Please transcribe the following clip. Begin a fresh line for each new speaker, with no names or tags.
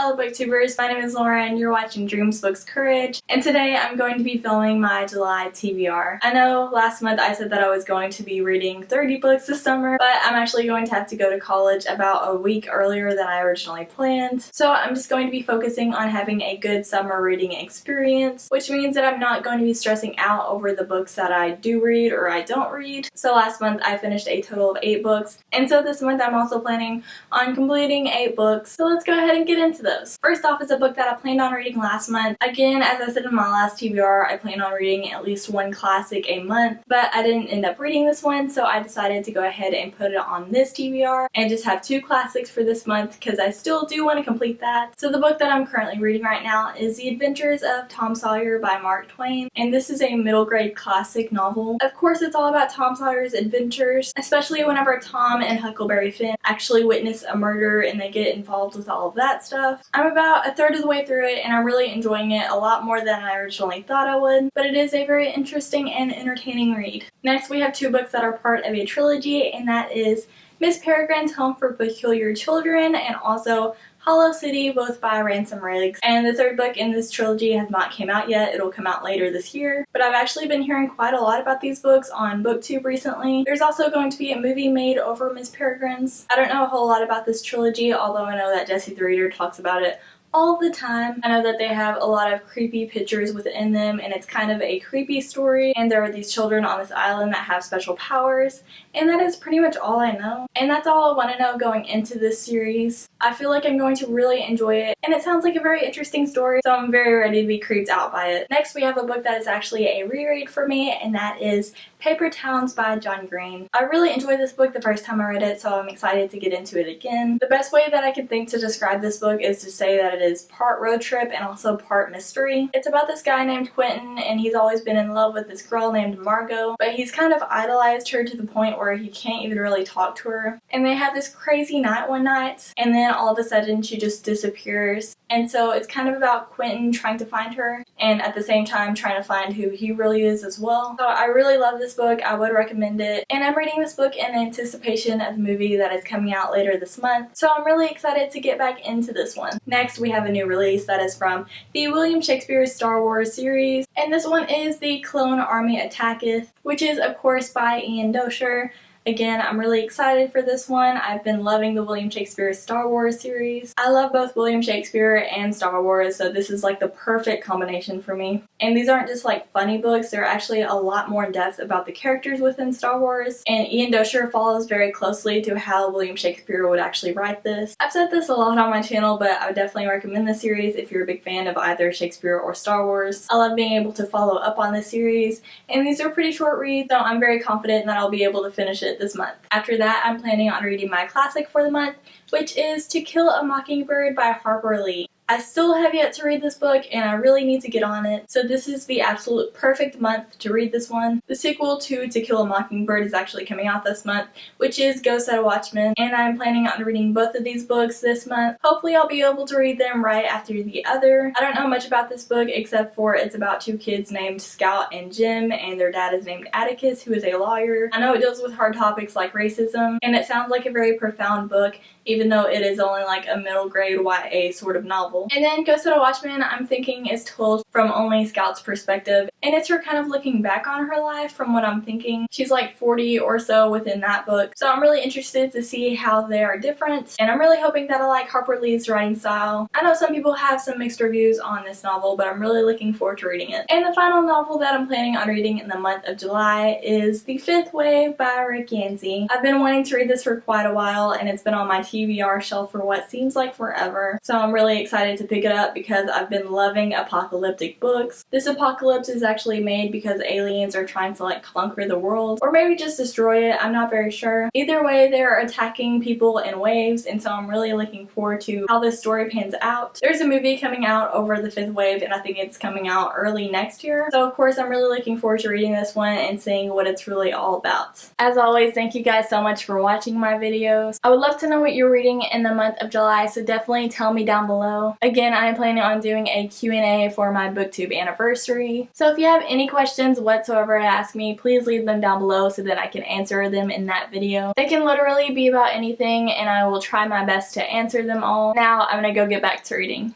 fellow booktubers, my name is Laura and you're watching Dreams Books Courage, and today I'm going to be filming my July TBR. I know last month I said that I was going to be reading 30 books this summer, but I'm actually going to have to go to college about a week earlier than I originally planned. So I'm just going to be focusing on having a good summer reading experience, which means that I'm not going to be stressing out over the books that I do read or I don't read. So last month I finished a total of 8 books, and so this month I'm also planning on completing 8 books. So let's go ahead and get into those. First off is a book that I planned on reading last month. Again, as I said in my last TBR, I plan on reading at least one classic a month, but I didn't end up reading this one, so I decided to go ahead and put it on this TBR and just have 2 classics for this month because I still do want to complete that. So the book that I'm currently reading right now is The Adventures of Tom Sawyer by Mark Twain, and this is a middle grade classic novel. Of course, it's all about Tom Sawyer's adventures, especially whenever Tom and Huckleberry Finn actually witness a murder and they get involved with all of that stuff. I'm about a third of the way through it and I'm really enjoying it a lot more than I originally thought I would, but it is a very interesting and entertaining read. Next, we have 2 books that are part of a trilogy, and that is Miss Peregrine's Home for Peculiar Children and also Hollow City, both by Ransom Riggs. And the 3rd book in this trilogy has not came out yet. It'll come out later this year. But I've actually been hearing quite a lot about these books on BookTube recently. There's also going to be a movie made over Miss Peregrine's. I don't know a whole lot about this trilogy, although I know that Jessie the Reader talks about it all the time. I know that they have a lot of creepy pictures within them, and it's kind of a creepy story, and there are these children on this island that have special powers, and that is pretty much all I know. And that's all I want to know going into this series. I feel like I'm going to really enjoy it, and it sounds like a very interesting story, so I'm very ready to be creeped out by it. Next, we have a book that is actually a reread for me, and that is Paper Towns by John Green. I really enjoyed this book the first time I read it, so I'm excited to get into it again. The best way that I can think to describe this book is to say that it is part road trip and also part mystery. It's about this guy named Quentin, and he's always been in love with this girl named Margot, but he's kind of idolized her to the point where he can't even really talk to her. And they have this crazy night one night, and then all of a sudden she just disappears. And so it's kind of about Quentin trying to find her, and at the same time trying to find who he really is as well. So I really love this book. I would recommend it. And I'm reading this book in anticipation of the movie that is coming out later this month. So I'm really excited to get back into this one. Next, we have a new release that is from the William Shakespeare Star Wars series. And this one is The Clone Army Attacketh, which is of course by Ian Doescher. Again, I'm really excited for this one. I've been loving the William Shakespeare Star Wars series. I love both William Shakespeare and Star Wars, so this is like the perfect combination for me. And these aren't just like funny books, they're actually a lot more in depth about the characters within Star Wars. And Ian Doescher follows very closely to how William Shakespeare would actually write this. I've said this a lot on my channel, but I would definitely recommend this series if you're a big fan of either Shakespeare or Star Wars. I love being able to follow up on this series, and these are pretty short reads, so I'm very confident that I'll be able to finish it this month. After that, I'm planning on reading my classic for the month, which is To Kill a Mockingbird by Harper Lee. I still have yet to read this book, and I really need to get on it, so this is the absolute perfect month to read this one. The sequel to Kill a Mockingbird is actually coming out this month, which is Go Set a Watchman, and I'm planning on reading both of these books this month. Hopefully I'll be able to read them right after the other. I don't know much about this book except for it's about 2 kids named Scout and Jim, and their dad is named Atticus, who is a lawyer. I know it deals with hard topics like racism, and it sounds like a very profound book, even though it is only like a middle grade YA sort of novel. And then Go Set a Watchman, I'm thinking, is told from only Scout's perspective, and it's her kind of looking back on her life from what I'm thinking. She's like 40 or so within that book, so I'm really interested to see how they are different, and I'm really hoping that I like Harper Lee's writing style. I know some people have some mixed reviews on this novel, but I'm really looking forward to reading it. And the final novel that I'm planning on reading in the month of July is The Fifth Wave by Rick Yancey. I've been wanting to read this for quite a while, and it's been on my TBR shelf for what seems like forever, so I'm really excited to pick it up because I've been loving apocalyptic books. This apocalypse is actually made because aliens are trying to like conquer the world, or maybe just destroy it, I'm not very sure. Either way, they're attacking people in waves, and so I'm really looking forward to how this story pans out. There's a movie coming out over The Fifth Wave, and I think it's coming out early next year, so of course I'm really looking forward to reading this one and seeing what it's really all about. As always, thank you guys so much for watching my videos. I would love to know what you're reading in the month of July, so definitely tell me down below. Again, I am planning on doing a Q&A for my booktube anniversary. So if you have any questions whatsoever to ask me, please leave them down below so that I can answer them in that video. They can literally be about anything and I will try my best to answer them all. Now I'm gonna go get back to reading.